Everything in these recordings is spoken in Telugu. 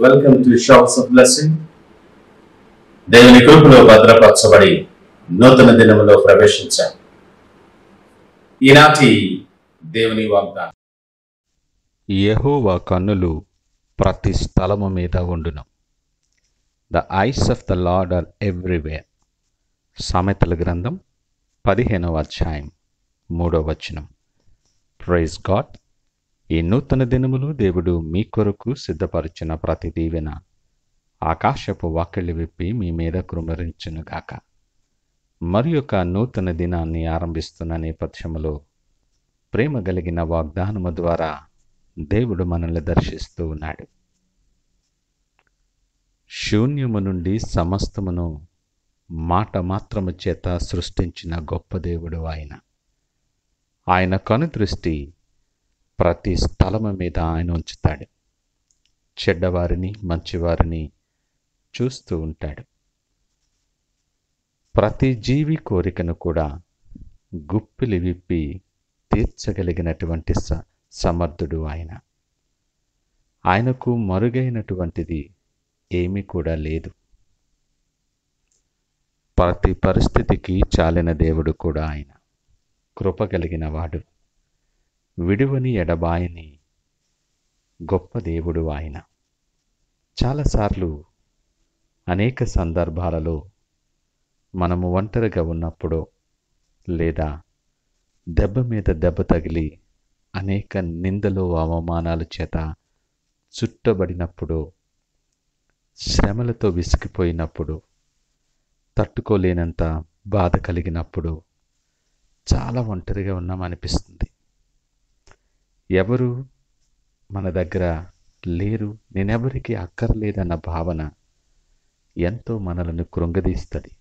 Welcome to shops of blessing. దేవుని కృపలో భద్రపరచబడి నూతన దినములో ప్రవేశించాం. ఈనాటి దేవుని వాగ్దానం. యెహోవా కన్నులు ప్రతి స్థలము మీద ఉండును. The eyes of the Lord are everywhere. సామెతల గ్రంథం 15వ అధ్యాయం 3వ వచనం. Praise God. ఈ నూతన దినములు దేవుడు మీ కొరకు సిద్ధపరిచిన ప్రతి దీవెన ఆకాశపు వాకిళ్ళు విప్పి మీ మీద కృమ్మరించునుగాక. మరి ఒక నూతన దినాన్ని ఆరంభిస్తున్న నేపథ్యములో ప్రేమ కలిగిన వాగ్దానము ద్వారా దేవుడు మనల్ని దర్శిస్తూ ఉన్నాడు. శూన్యము నుండి సమస్తమును మాట మాత్రము చేత సృష్టించిన గొప్ప దేవుడు ఆయన కనుదృష్టి ప్రతి స్థలము మీద ఆయన ఉంచుతాడు. చెడ్డవారిని మంచివారిని చూస్తూ ఉంటాడు. ప్రతి జీవి కోరికను కూడా గుప్పిలి విప్పి తీర్చగలిగినటువంటి సమర్థుడు ఆయనకు మరుగైనటువంటిది ఏమీ కూడా లేదు. ప్రతి పరిస్థితికి చాలిన దేవుడు కూడా ఆయన కృప కలిగిన వాడు, విడువని ఎడబాయని గొప్ప దేవుడు ఆయన. చాలాసార్లు అనేక సందర్భాలలో మనము ఒంటరిగా ఉన్నప్పుడు లేదా దెబ్బ మీద దెబ్బ తగిలి అనేక నిందలు అవమానాల చేత చుట్టబడినప్పుడు, శ్రమలతో విసిగిపోయినప్పుడు, తట్టుకోలేనంత బాధ కలిగినప్పుడు చాలా ఒంటరిగా ఉన్నామనిపిస్తుంది. ఎవరు మన దగ్గర లేరు, నేనెవరికి అక్కర్లేదన్న భావన ఎంతో మనలను కృంగదీస్తుంది.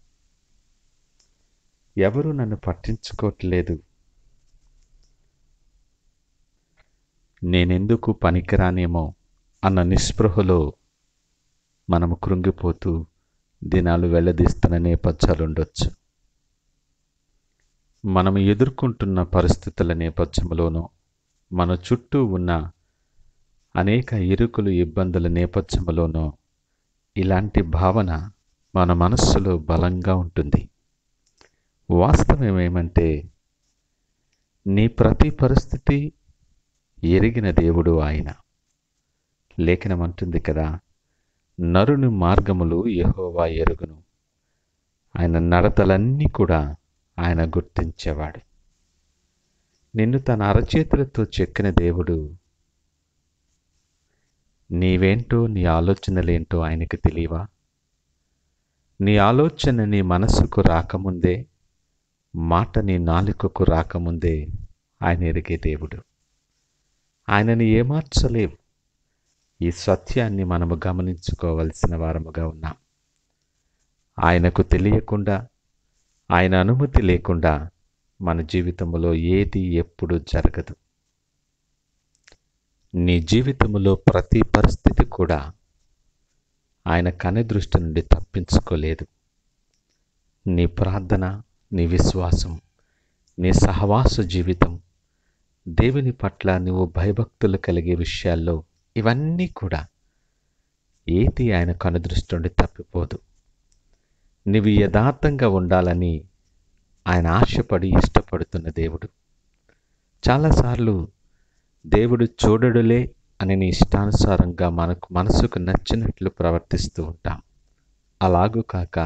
ఎవరు నన్ను పట్టించుకోవట్లేదు, నేనెందుకు పనికిరానేమో అన్న నిస్పృహలో మనము కృంగిపోతూ దినాలు వెళ్లదీస్తున్న నేపథ్యాలు ఉండొచ్చు. మనము ఎదుర్కొంటున్న పరిస్థితుల నేపథ్యంలోనూ, మన చుట్టూ ఉన్న అనేక ఇరుకులు ఇబ్బందుల నేపథ్యంలోనూ ఇలాంటి భావన మన మనస్సులో బలంగా ఉంటుంది. వాస్తవం ఏమంటే, నీ ప్రతి పరిస్థితి ఎరిగిన దేవుడు ఆయన. లేఖనం అంటుంది కదా, నరుని మార్గములు యెహోవా ఎరుగును, ఆయన నడతలన్నీ కూడా ఆయన గుర్తించేవాడు. నిన్ను తన అరచేతులతో చెక్కిన దేవుడు, నీవేంటో నీ ఆలోచనలేంటో ఆయనకి తెలియవా? నీ ఆలోచన నీ మనస్సుకు రాకముందే, మాట నీ నాలుకకు రాకముందే ఆయన ఎరిగే దేవుడు. ఆయనని ఏమార్చలేవు. ఈ సత్యాన్ని మనము గమనించుకోవలసిన వారముగా ఉన్నాం. ఆయనకు తెలియకుండా, ఆయన అనుమతి లేకుండా మన జీవితంలో ఏది ఎప్పుడు జరగదు. నీ జీవితంలో ప్రతి పరిస్థితి కూడా ఆయన కనుదృష్టి నుండి తప్పించుకోలేదు. నీ ప్రార్థన, నీ విశ్వాసం, నీ సహవాస జీవితం, దేవుని పట్ల నువ్వు భయభక్తులు కలిగే విషయాల్లో ఇవన్నీ కూడా ఏది ఆయన కనుదృష్టి నుండి తప్పిపోదు. నీవు యథార్థంగా ఉండాలని ఆయన ఆశపడి ఇష్టపడుతున్న దేవుడు. చాలాసార్లు దేవుడు చూడడులే అని నీ ఇష్టానుసారంగా మనసుకు నచ్చినట్లు ప్రవర్తిస్తూ ఉంటాం. అలాగూ కాక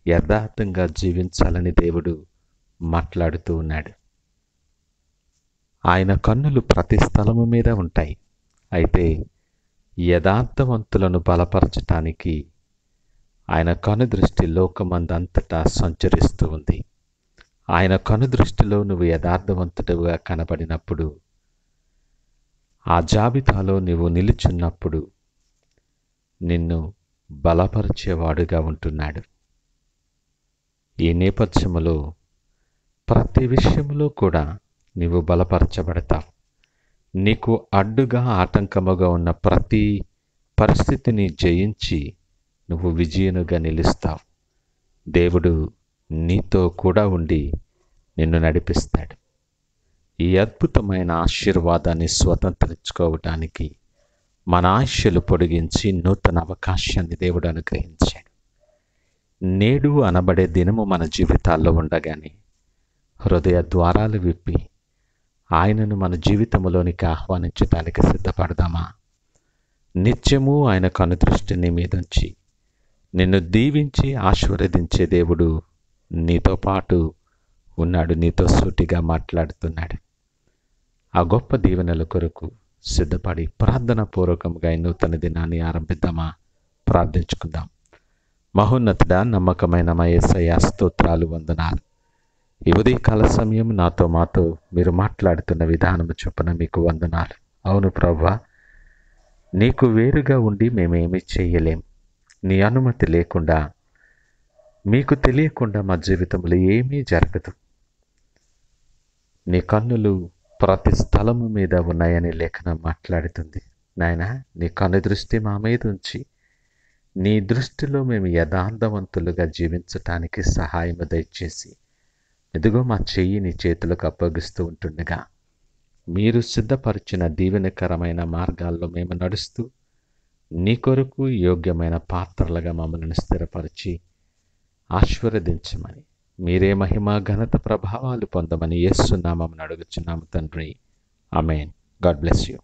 యథార్థంగా జీవించాలని దేవుడు మాట్లాడుతూ ఉన్నాడు. ఆయన కన్నులు ప్రతి స్థలము మీద ఉంటాయి. అయితే యథార్థవంతులను బలపరచటానికి ఆయన కనుదృష్టి లోకమందంతటా సంచరిస్తూ ఉంది. ఆయన కనుదృష్టిలో నువ్వు యథార్థవంతుడుగా కనబడినప్పుడు, ఆ జాబితాలో నువ్వు నిలుచున్నప్పుడు నిన్ను బలపరిచేవాడుగా ఉంటున్నాడు. ఈ నేపథ్యములో ప్రతి విషయంలో కూడా నీవు బలపరచబడతావు. నీకు అడ్డుగా ఆటంకముగా ఉన్న ప్రతి పరిస్థితిని జయించి నువ్వు విజయునిగా నిలుస్తావు. దేవుడు నీతో కూడా ఉండి నిన్ను నడిపిస్తాడు. ఈ అద్భుతమైన ఆశీర్వాదాన్ని స్వతంత్రించుకోవటానికి మన ఆయుష్యులు పొడిగించి నూతన అవకాశాన్ని దేవుడు అనుగ్రహించాడు. నేడు అనబడే దినము మన జీవితాల్లో ఉండగానే హృదయ ద్వారాలు విప్పి ఆయనను మన జీవితంలోనికి ఆహ్వానించడానికి సిద్ధపడదామా? నిత్యము ఆయన కనుదృష్టిని మీదుంచి నిన్ను దీవించి ఆశీర్వదించే దేవుడు నీతో పాటు ఉన్నాడు, నీతో సూటిగా మాట్లాడుతున్నాడు. ఆ గొప్ప దీవెనల కొరకు సిద్ధపడి ప్రార్థనాపూర్వకంగా ఈ నూతన దినాన్ని ఆరంభిద్దామా? ప్రార్థించుకుందాం. మహోన్నతుడా, నమ్మకమైన మా యేసయ్య, స్తోత్రాలు, వందనాలు. ఈ ఉదయకాల సమయం మాతో మీరు మాట్లాడుతున్న విధానము చొప్పున మీకు వందనాలు. అవును ప్రభువా, నీకు వేరుగా ఉండి మేమేమీ చేయలేం. నీ అనుమతి లేకుండా, మీకు తెలియకుండా మా జీవితంలో ఏమీ జరగదు. నీ కన్నులు ప్రతి స్థలము మీద ఉన్నాయని లేఖనం మాట్లాడుతుంది. నాయన, నీ కన్ను దృష్టి మా మీద ఉంచి నీ దృష్టిలో మేము యథార్థవంతులుగా జీవించటానికి సహాయము దయచేసి, ఎదుగో మా చెయ్యి నీ చేతులకు అప్పగిస్తూ ఉంటుండగా మీరు సిద్ధపరిచిన దీవెనకరమైన మార్గాల్లో మేము నడుస్తూ నీ కొరకు యోగ్యమైన పాత్రలుగా మమ్మల్ని స్థిరపరిచి ఆశీర్వదించమని, మీరే మహిమ ఘనత ప్రభావాలు పొందమని యేసు నామమున అడుగుచున్నాము తండ్రి. ఆమేన్. God bless you.